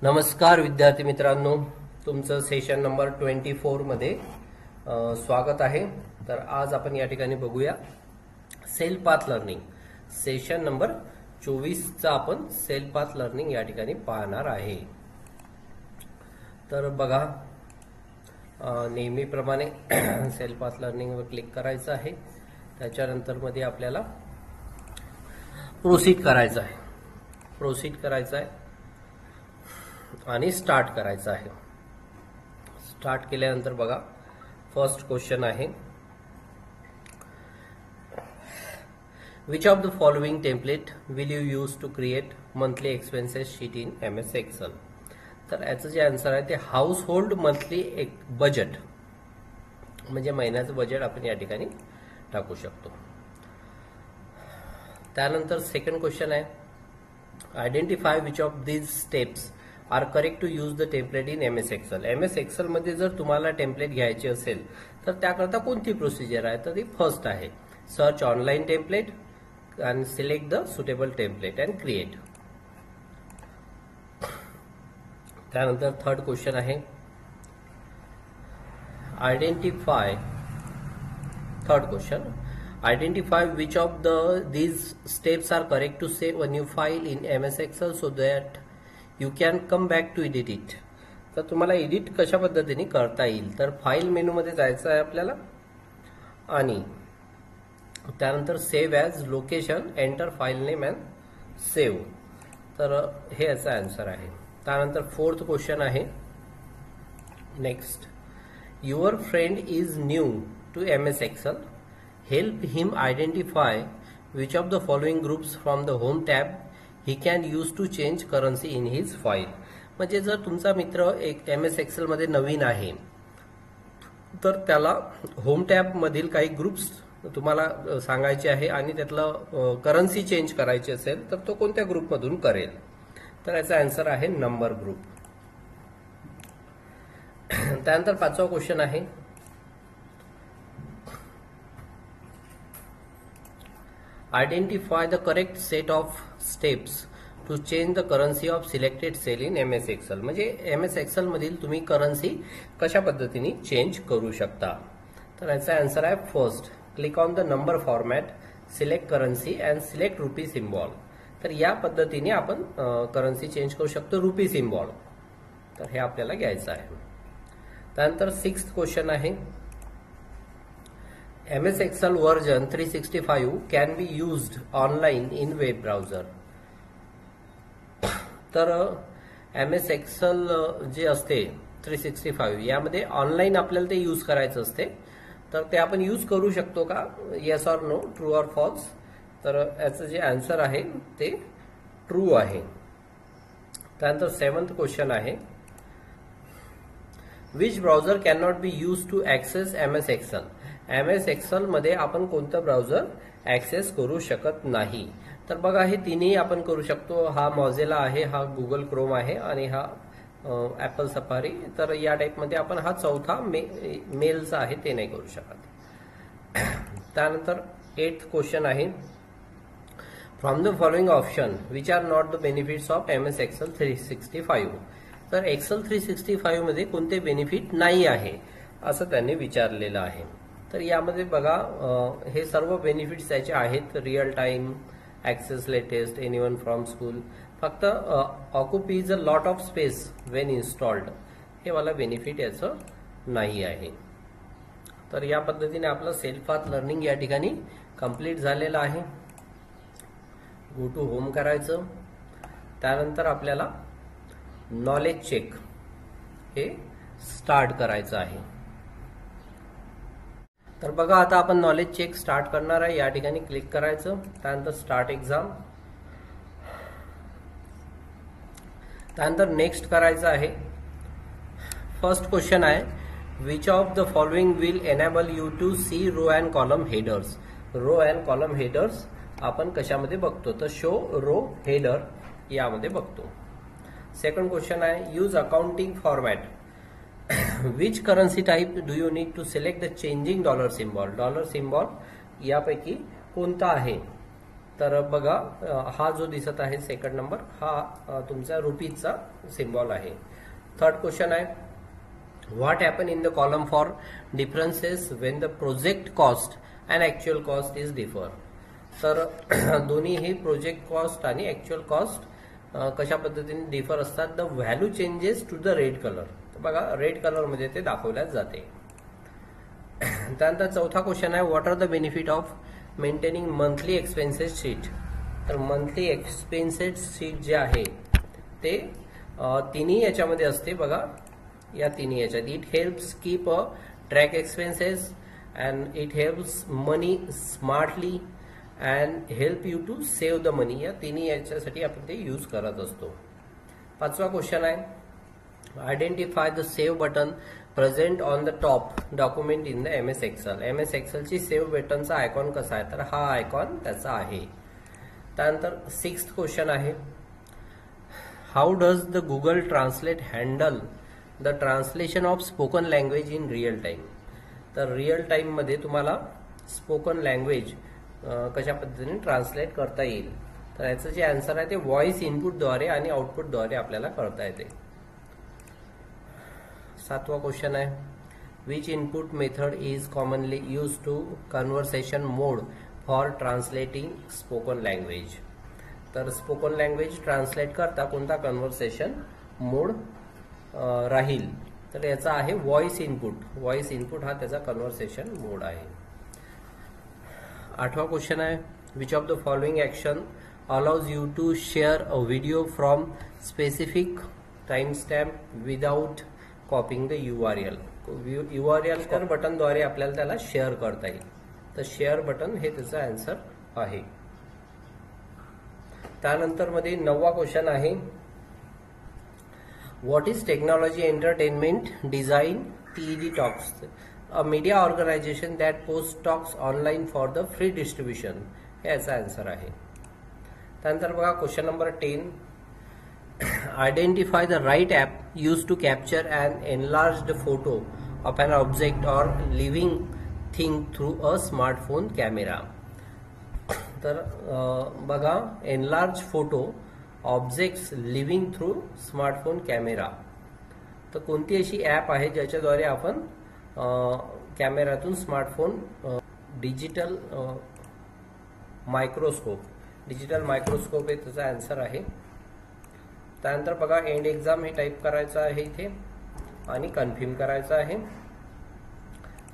नमस्कार विद्यार्थी मित्रांनो, तुमचं सेशन नंबर 24 मध्ये स्वागत आहे। तर आज आपण या ठिकाणी बघूया cell path learning session number 24 चा आपण सेल पाथ लर्निंग या ठिकाणी पाहणार आहे। तर बघा, नेहमीप्रमाणे सेल पाथ लर्निंग वर क्लिक करायचं आहे। त्याच्यानंतर मध्ये आपल्याला प्रोसीड करायचं आहे आणि स्टार्ट करायचं आहे। स्टार्ट केल्यानंतर बघा, फर्स्ट क्वेश्चन आहे, which of the following template will you use to create monthly expenses sheet in MS Excel. तर याचं जे आन्सर आहे ते हाऊस होल्ड मंथली बजेट म्हणजे महिन्याचं बजेट आपण या ठिकाणी टाकू शकतो। त्यानंतर सेकंड क्वेश्चन आहे, identify which of these steps are correct to use the template in MS Excel. MS Excel मध्ये जर तुम्हाला टेम्पलेट घ्यायचे असेल तर त्याकरता कोणती प्रोसिजर आहे, तर ती फर्स्ट आहे search online template and select the suitable template and create। त्यानंतर थर्ड क्वेश्चन आहे, identify which of these steps are correct to save a new file in MS Excel so that you can come back to edit it। तर तुम्हाला edit कशा पद्धतीने करता येईल, तर file menu मध्ये जायचं आहे आपल्याला आणि त्यानंतर save as location, enter file name and save. तर हे याचा आन्सर आहे। त्यानंतर फोर्थ क्वेश्चन आहे, next, your friend is new to MS Excel, help him identify which of the following groups from the home tab he can use to change currency in his file. म्हणजे जर तुमचा मित्र एक MS Excel मध्ये नवीन आहे तर त्याला home tab मधील काही ग्रुप्स तुम्हाला सांगायचे आहे आणि त्यातलं करन्सी चेंज करायची असेल तर तो कोणत्या ग्रुप मधून करेल, तर याचा आन्सर आहे नंबर ग्रुप। त्यानंतर पाचवा क्वेश्चन आहे, identify the correct set of steps to change the currency of selected cell in MS Excel. म्हणजे MS एक्सेल मधील तुम्ही करन्सी कशा पद्धतीने चेंज करू शकता, तर याचा आन्सर आहे first, click on the number format, select currency and select RuPay symbol. तर या पद्धतीने आपण करन्सी चेंज करू शकतो, रुपी सिम्बॉल। तर हे आपल्याला घ्यायचं आहे। त्यानंतर सिक्स्थ क्वेश्चन आहे, MS Excel version 365 can be used online in web browser. तर MS एक्सेल जे असते 365 यामध्ये ऑनलाईन आपल्याला ते यूज करायचं असते, तर ते आपण यूज करू शकतो का, yes or no, true or false. तर याचं जे आन्सर आहे ते ट्रू आहे। त्यानंतर सेवन्थ क्वेश्चन आहे, which browser can not be use to access MS Excel. MS Excel मध्ये आपण कोणतं ब्राउझर ऍक्सेस करू शकत नाही, तर बघा हे तिन्ही आपण करू शकतो। हा मॉझिला आहे, हा गुगल क्रोम आहे आणि हा ऍपल सफारी। तर या टाइप मध्ये आपण हा चौथा मेलचा आहे ते नाही करू शकत। त्यानंतर एथ क्वेश्चन आहे, from the following option which are not the benefits of MS Excel 365। तर एक्सेल 365 मध्ये कोणते बेनिफिट नाही आहे असं त्यांनी विचारलेलं आहे। तर यामध्ये बघा, हे सर्व बेनिफिट्स त्याचे आहेत, real time access latest, anyone from school, फक्त occupies a lot of space when installed, हे वाला बेनिफिट याचं नाही आहे। तर या पद्धतीने आपलं सेल पाथ लर्निंग या ठिकाणी कंप्लीट झालेलं आहे। गो टू होम करायचं, त्यानंतर आपल्याला नॉलेज चेक हे स्टार्ट करायचं आहे। तर बघा, आता आपण नॉलेज चेक स्टार्ट करणार आहे, या ठिकाणी क्लिक करायचं, त्यानंतर स्टार्ट एक्झाम, त्यानंतर नेक्स्ट करायचं आहे। फर्स्ट क्वेश्चन आहे, which of the following will enable you to see row and column headers. Row and column headers आपण कशामध्ये बघतो, तर शो रो हेडर यामध्ये बघतो। सेकंड क्वेश्चन आहे, use accounting format, which currency type do you need to select the changing dollar symbol. Dollar symbol यापैकी कोणता आहे तर बघा हा जो दिसत आहे सेकंड नंबर हा तुमचा रुपीजचा सिम्बॉल आहे. थर्ड क्वेश्चन आहे, what happen in the column for differences when the project cost and actual cost is differ. तर दोन्ही ही प्रोजेक्ट कॉस्ट आणि ऍक्च्युअल कॉस्ट कशा पद्धतीने डिफर असतात. The value changes to the red colour. तर बघा रेड कलर मध्ये ते दाखवल्या जाते. त्यानंतर चौथा क्वेश्चन आहे, what are the benefit of maintaining monthly expenses sheet. तर मंथली एक्सपेन्सेस शीट जे आहे ते तिन्ही याच्यामध्ये असते. बघा या तिन्ही याच्यात it helps keep a track expenses and it helps money smartly and help you to save the money. या तिन्ही याच्यासाठी आपण ते यूज करत असतो. पाचवा क्वेश्चन आहे, identify the save button present on the top document in the MS Excel. MS एक्सेलची सेव्ह बटनचा आयकॉन कसा आहे, तर हा आयकॉन त्याचा आहे. त्यानंतर सिक्स्थ क्वेश्चन आहे, how does the Google translate handle the translation of spoken language in real time. तर रिअल टाइम मध्ये तुम्हाला स्पोकन लँग्वेज कशा पद्धतीने ट्रान्सलेट करता येईल. तर याचं जे आन्सर आहे ते व्हॉइस इनपुटद्वारे आणि आउटपुटद्वारे आपल्याला करता येते. सातवा क्वेश्चन आहे, which input method is commonly use to conversation mode for translating spoken language. तर स्पोकन लँग्वेज ट्रान्सलेट करता कोणता कन्व्हर्सेशन मोड राहील, तर याचा आहे व्हॉइस इनपुट. व्हॉइस इनपुट हा त्याचा कन्व्हर्सेशन मोड आहे. आठवा क्वेश्चन आहे, which of the following action allows you to share a video from specific time stamp without copying the URL. URL बटनद्वारे आपल्याला त्याला शेअर करता येईल. तर शेअर बटन हे त्याचा आन्सर आहे. त्यानंतर मध्ये नववा क्वेश्चन आहे, what is technology entertainment design TED talks, a media organization that post talks online for the free distribution. हे याचा आन्सर आहे. त्यानंतर बघा question number 10, identify the right app used to capture an enlarged photo of an object or living thing through a smartphone camera. तर बघा enlarge photo objects living through smartphone camera. तर कोणती अशी ॲप आहे ज्याच्याद्वारे आपण कॅमेऱ्यातून स्मार्टफोन डिजिटल मायक्रोस्कोप हे त्याचा आन्सर आहे. त्यानंतर बघा एंड एक्झाम हे टाईप करायचं आहे इथे आणि कन्फर्म करायचं आहे.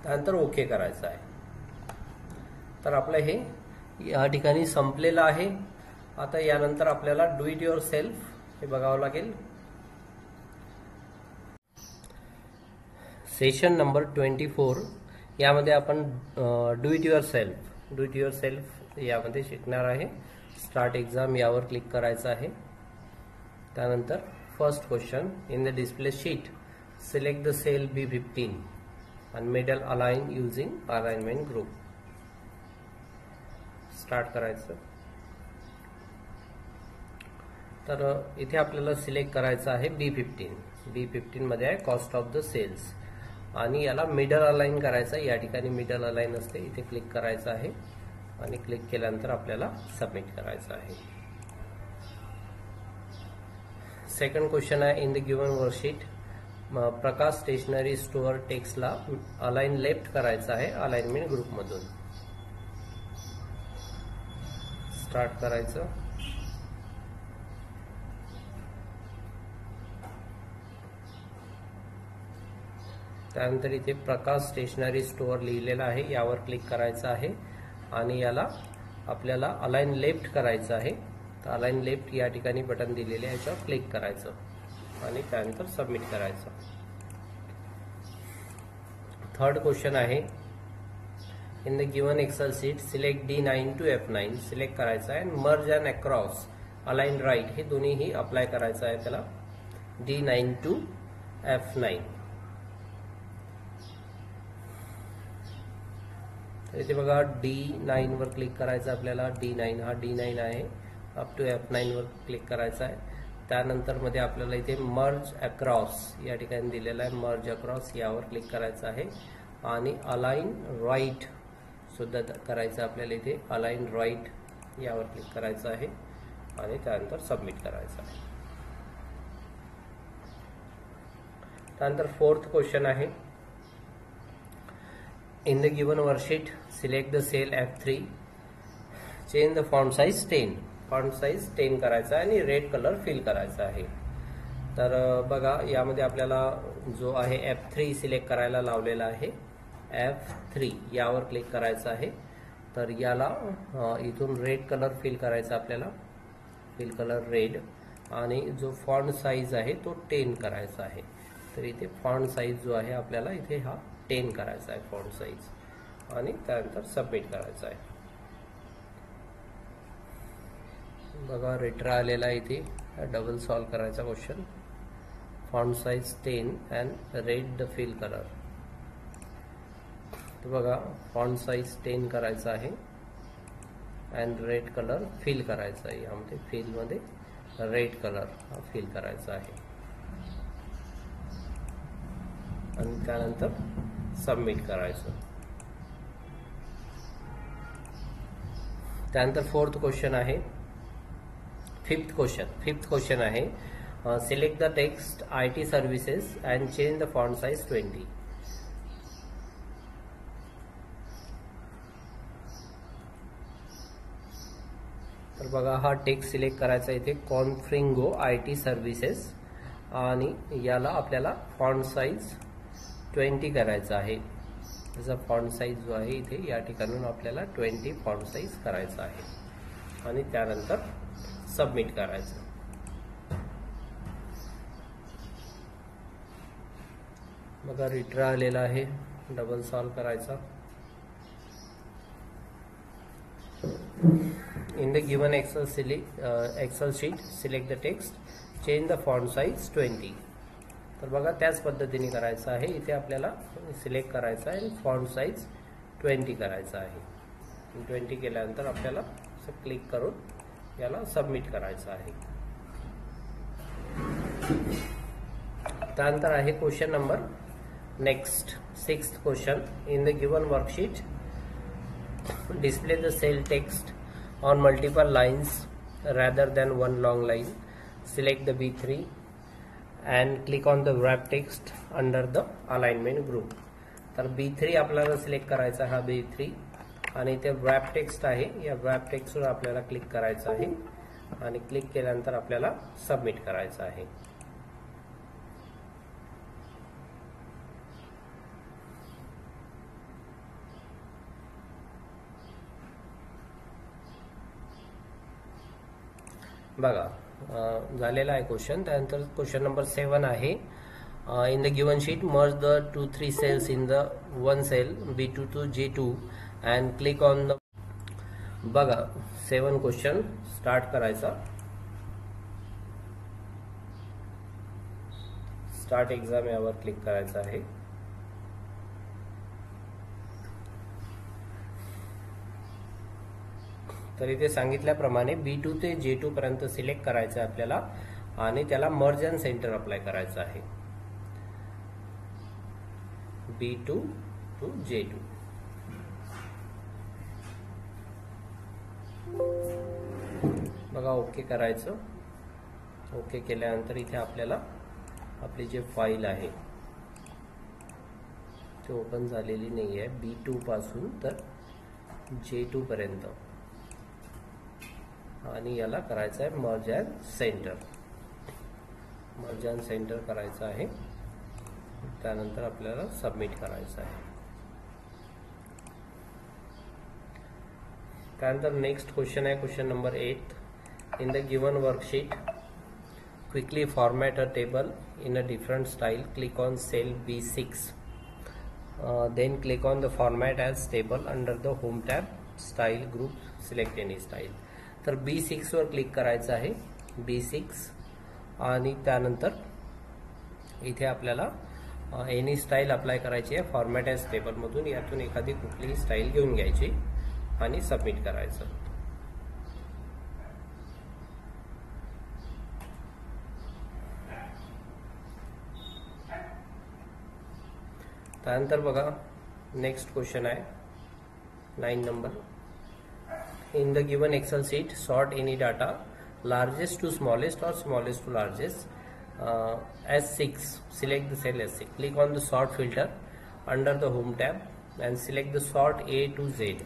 त्यानंतर ओके करायचं आहे. तर आपलं हे या ठिकाणी संपलेलं आहे. आता यानंतर आपल्याला डू इट युअर सेल्फ हे बघावं लागेल. सेशन नंबर 24 यामध्ये आपण डू इट युअर सेल्फ यामध्ये शिकणार आहे. स्टार्ट एक्झाम यावर क्लिक करायचं आहे. त्यानंतर first question, in the display sheet select the cell B15 and middle align using alignment group. Start करायचं. तर इथे आपल्याला सिलेक्ट करायचं आहे B15 मध्ये आहे कॉस्ट ऑफ द सेल्स आणि याला मिडल अलाइन करायचं आहे. या ठिकाणी मिडल अलाइन असते, इथे क्लिक करायचं आहे आणि क्लिक केल्यानंतर आपल्याला सबमिट करायचं आहे. सेकंड क्वेश्चन आहे, in the given worksheet Prakash stationery store टेक्स्टला अलाइन लेफ्ट करायचं आहे अलाइनमेंट ग्रुप मधून. स्टार्ट करायचं. त्यानंतर इथे प्रकाश स्टेशनरी स्टोअर लिहिलेला आहे, यावर क्लिक करायचं आहे आणि याला आपल्याला अलाइन लेफ्ट करायचं आहे. तर अलाइन लेफ्ट या ठिकाणी बटन दिलेले आहे, याच्यावर क्लिक करायचं आणि त्यानंतर सबमिट करायचं. थर्ड क्वेश्चन आहे, in the given excel sheet select D9 to F9 select करायचं आहे. Merge and across align right हे दोन्हीही अप्लाय करायचं आहे त्याला. D9 to F9. इथे बघा D9 वर क्लिक करायचं आपल्याला. D9 हा D9 आहे. अप टू F9 वर क्लिक करायचं आहे. त्यानंतर मध्ये आपल्याला इथे मर्ज अक्रॉस या ठिकाणी दिलेला आहे. मर्ज अक्रॉस यावर क्लिक करायचं आहे आणि अलाइन राईट सुद्धा करायचं आपल्याला. इथे अलाइन राईट यावर क्लिक करायचं आहे आणि त्यानंतर सबमिट करायचं आहे. त्यानंतर फोर्थ क्वेश्चन आहे, in the given worksheet select the cell F3, change the font size 10. Font size 10 करायचा आहे आणि रेड कलर फिल करायचा आहे. तर बघा यामध्ये आपल्याला जो आहे F3 सिलेक्ट करायला लावलेला आहे, F3 यावर क्लिक करायचं आहे. तर याला इथून रेड कलर फिल करायचा आपल्याला, फिल कलर रेड, आणि जो फॉन्ट साइज आहे तो 10 करायचा आहे. तर इथे फॉन्ट साइज जो आहे आपल्याला इथे हा 10 करायचा आहे फॉन्ट साइज, आणि त्यानंतर सबमिट करायचा आहे. बघा रिट्रा आलेला आहे इथे, डबल सॉल्व करायचा question. Font size 10 and red the fill colour. तर बघा फॉन्ट साइज 10 करायचा आहे अँड रेड कलर फिल करायचा आहे. यामध्ये फिल मध्ये रेड कलर हा फिल करायचा आहे आणि त्यानंतर सबमिट करायचं. त्यानंतर फोर्थ क्वेश्चन आहे, फिफ्थ क्वेश्चन आहे, select the text IT services and change the font size 20. तर बघा हा टेक्स्ट सिलेक्ट करायचा इथे, कॉन्फ्रिंगो IT सर्व्हिसेस, आणि याला आपल्याला फॉन्ट साइज 20 करायचा आहे. त्याचा फॉन्ट साइज जो आहे इथे या ठिकाणून आपल्याला 20 फॉन्ट साइज करायचा आहे आणि त्यानंतर सबमिट करायचं. बघा रिट्रा आलेला आहे, डबल सॉल्व करायचा. In the given excel sheet select the text, change the font size 20. तर बघा त्याच पद्धतीने करायचं आहे. इथे आपल्याला सिलेक्ट करायचं आहे आणि फॉन्ट साइज 20 करायचा आहे. 20 केल्यानंतर आपल्याला असं क्लिक करून याला सबमिट करायचं आहे. त्यानंतर आहे question number next 6th question, in the given worksheet display the cell text on multiple lines rather than one long line. Select the B3 and click on the wrap text under the alignment group. तर B3 आपल्याला select करायचा, हा B3, आणि इथे wrap text आहे, या wrap text वर आपल्याला क्लिक करायचं आहे आणि क्लिक केल्यानंतर आपल्याला सबमिट करायचं आहे. बघा झालेला आहे क्वेश्चन. त्यानंतर क्वेश्चन नंबर 7 आहे, in the given sheet merge the 2-3 cells in the one cell B2 to J2 and click on the. बघा 7 क्वेश्चन स्टार्ट करायचा. स्टार्ट एक्झाम यावर क्लिक करायचं आहे. तर इथे सांगितल्याप्रमाणे B2 ते J2 पर्यंत सिलेक्ट करायचं आहे आपल्याला आणि त्याला मर्ज अँड सेंटर अप्लाय करायचं आहे. B2 to J2. बघा ओके करायचं. ओके केल्यानंतर इथे आपल्याला आपली जी फाईल आहे ती ओपन झालेली नाही आहे B2 पासून तर J2 पर्यंत, आणि याला करायचं आहे merge and centre. Merge and centre करायचं आहे, त्यानंतर आपल्याला सबमिट करायचं आहे. त्यानंतर नेक्स्ट क्वेश्चन आहे question number 8, in the given worksheet quickly format a table in a different style. Click on cell B6, then click on the format as table under the home tab, style group, select any style. तर B6 वर click करायचं आहे, B6, आणि त्यानंतर इथे आपल्याला any style apply करायची आहे फॉर्मॅट ॲज टेबल मधून. यातून एखादी कुठलीही स्टाईल घेऊन घ्यायची आणि सबमिट करायचं. त्यानंतर बघा नेक्स्ट क्वेश्चन आहे 9 number, In the given Excel sheet, sort any data largest to smallest or smallest to largest. S6, select the cell S6. Click on the sort filter under the home tab and select the sort A to Z.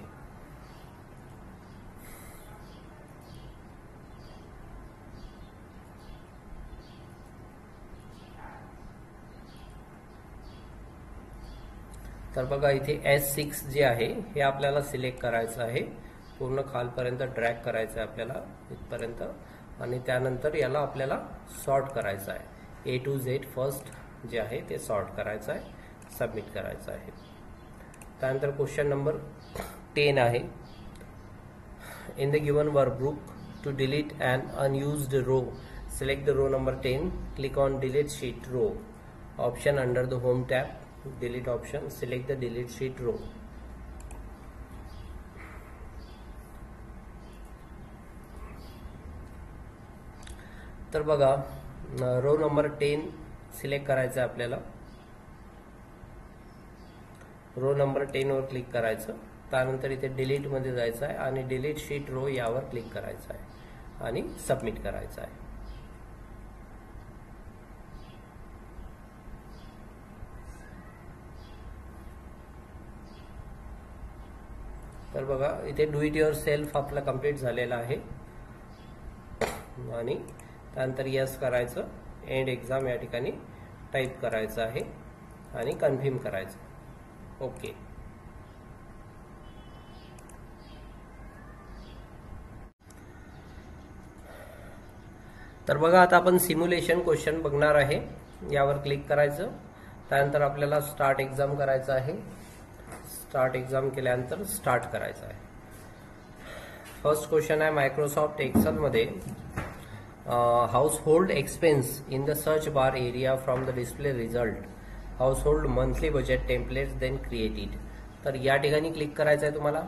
तर बघा इथे S6 जे आहे हे आपल्याला select करायचं आहे, पूर्ण खालपर्यंत ड्रॅग करायचं आहे आपल्याला इथपर्यंत, आणि त्यानंतर याला आपल्याला सॉर्ट करायचं आहे. A to Z फर्स्ट जे आहे ते सॉर्ट करायचं आहे, सबमिट करायचं आहे. त्यानंतर क्वेश्चन नंबर 10 आहे. In the given workbook to delete un unused row select the row number 10. Click on delete sheet row option under the home tab. delete option, select the delete sheet row. तर बघा row number 10 select करायचं आहे आपल्याला. Row number 10 वर click करायचं, त्यानंतर इथे delete मध्ये जायचं आहे आणि डिलीट शीट रो यावर क्लिक करायचं आहे आणि सबमिट करायचं आहे. तर बघा इथे डू इट युअर सेल्फ आपला कंप्लीट झालेला आहे आणि त्यानंतर यस करायचं, एंड एक्झाम या ठिकाणी टाईप करायचं आहे आणि कन्फर्म करायचं. ओके. तर बघा आता आपण सिम्युलेशन क्वेश्चन बघणार आहे. यावर क्लिक करायचं, त्यानंतर आपल्याला स्टार्ट एक्झाम करायचं आहे. स्टार्ट एक्झाम केल्यानंतर स्टार्ट करायचं आहे. फर्स्ट क्वेश्चन आहे मायक्रोसॉफ्ट एक्सेल मध्ये household expense in the search bar area from the display result household monthly budget template then created. तर या ठिकाणी क्लिक करायचं आहे तुम्हाला,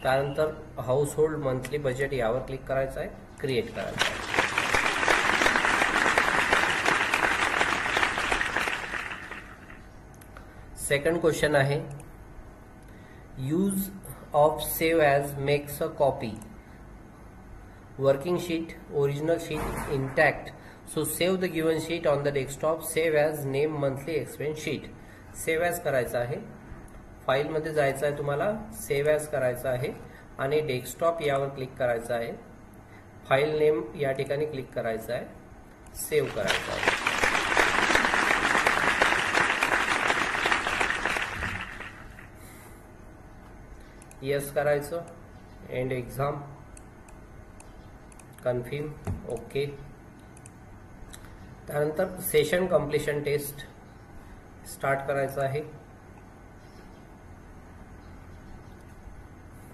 त्यानंतर हाउस होल्ड मंथली बजेट यावर क्लिक करायचं आहे, क्रिएट करायचं आहे. सेकंड क्वेश्चन आहे use of save as makes a copy working sheet original sheet intact, so save the given sheet on the desktop. save as name monthly expense sheet. save as करायचं आहे, file मध्ये जायचं आहे तुम्हाला, save as करायचं आहे आणि desktop यावर क्लिक करायचं आहे. फाईल नेम या ठिकाणी क्लिक करायचं आहे, सेव्ह करायचं आहे. यस करायचं, एंड एक्झाम, कन्फर्म, ओके. त्यानंतर सेशन कंप्लीशन टेस्ट स्टार्ट करायचं आहे,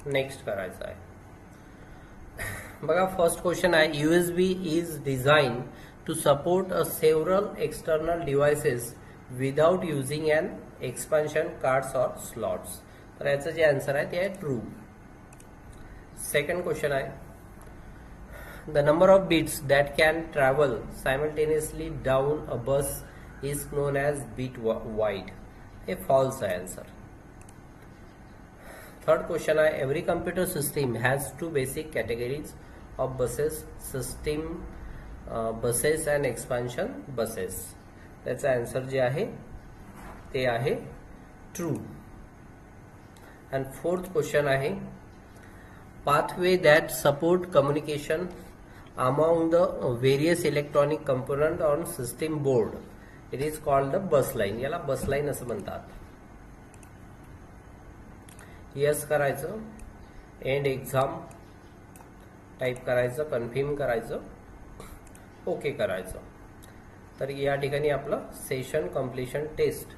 नेक्स्ट करायचं आहे. बघा फर्स्ट क्वेश्चन आहे USB is design to support a several external devices without using an expansion cards or slots. तर याचं जे आन्सर आहे ते आहे ट्रू. सेकंड क्वेश्चन आहे the number of bits that can travel simultaneously down a bus is known as bit wide. हे false आहे answer. Third question आहे every computer system has two basic categories of buses, system buses and expansion buses. त्याचं answer जे आहे ते आहे true. And fourth question आहे pathway that support communication among the various electronic component on system board. It is called the bus line. याला bus line असं म्हणतात. Yes करायचं, एंड एक्झाम टाईप करायचं, कन्फर्म करायचं, ओके करायचं. तर या ठिकाणी आपलं सेशन कंप्लीशन टेस्ट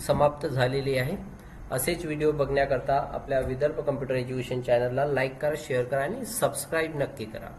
समाप्त झालेली आहे. असेच व्हिडिओ बघण्याकरता आपल्या विदर्भ कम्प्युटर एज्युकेशन चॅनलला लाईक करा, शेअर करा आणि सबस्क्राईब नक्की करा.